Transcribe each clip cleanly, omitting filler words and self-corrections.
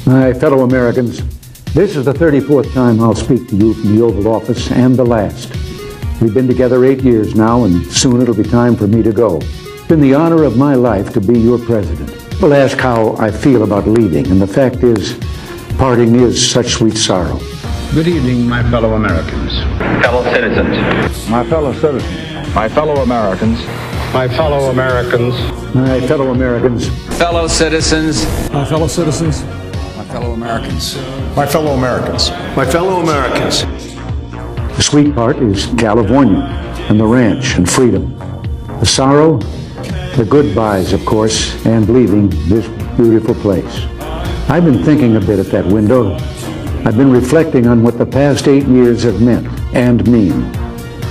My fellow Americans, this is the 34th time I'll speak to you from the Oval Office, and the last. We've been together 8 years now, and soon it'll be time for me to go. It's been the honor of my life to be your president. People ask how I feel about leaving, and the fact is, parting is such sweet sorrow. Good evening, my fellow Americans. Fellow citizens. My fellow citizens. My fellow Americans. My fellow Americans. My fellow Americans. Fellow citizens. My fellow citizens. My fellow Americans. My fellow Americans. My fellow Americans. The sweet part is California, and the ranch, and freedom. The sorrow, the goodbyes, of course, and leaving this beautiful place. I've been thinking a bit at that window. I've been reflecting on what the past 8 years have meant and mean.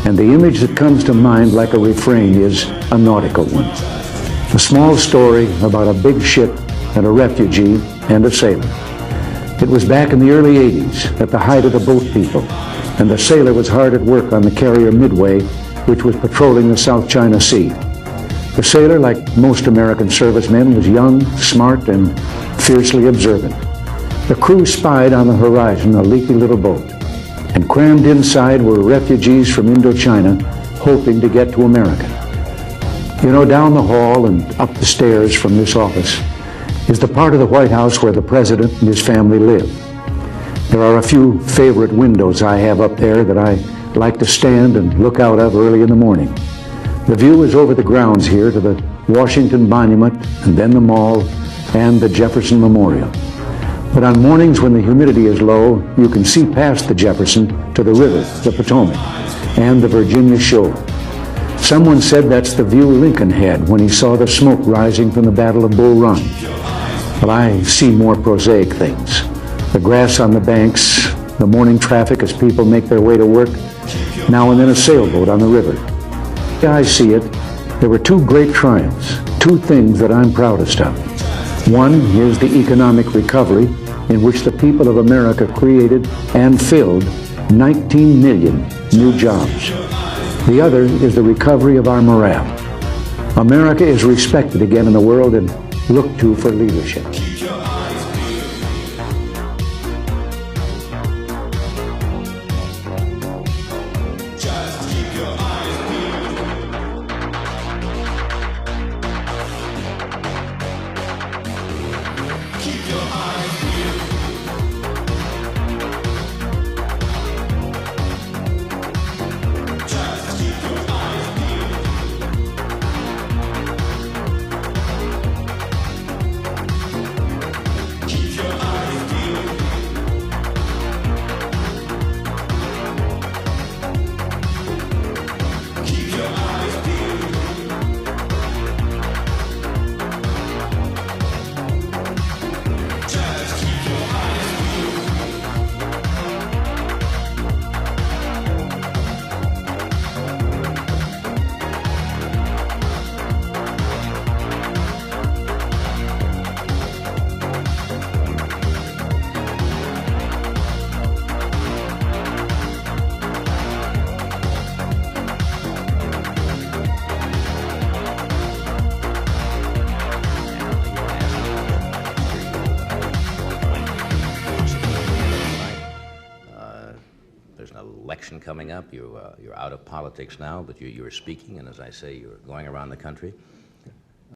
And the image that comes to mind like a refrain is a nautical one. A small story about a big ship and a refugee and a sailor. It was back in the early 80s, at the height of the boat people, and the sailor was hard at work on the carrier Midway, which was patrolling the South China Sea. The sailor, like most American servicemen, was young, smart, and fiercely observant. The crew spied on the horizon a leaky little boat, and crammed inside were refugees from Indochina hoping to get to America. You know, down the hall and up the stairs from this office is the part of the White House where the president and his family live. There are a few favorite windows I have up there that I like to stand and look out of early in the morning. The view is over the grounds here to the Washington Monument, and then the Mall, and the Jefferson Memorial. But on mornings when the humidity is low, you can see past the Jefferson to the river, the Potomac, and the Virginia shore. Someone said that's the view Lincoln had when he saw the smoke rising from the Battle of Bull Run. Well, I see more prosaic things. The grass on the banks, the morning traffic as people make their way to work, now and then a sailboat on the river. I see it. There were two great triumphs, two things that I'm proudest of. One is the economic recovery in which the people of America created and filled 19 million new jobs. The other is the recovery of our morale. America is respected again in the world and looked to for leadership. Election coming up. You're out of politics now, but you're speaking, and as I say, you're going around the country.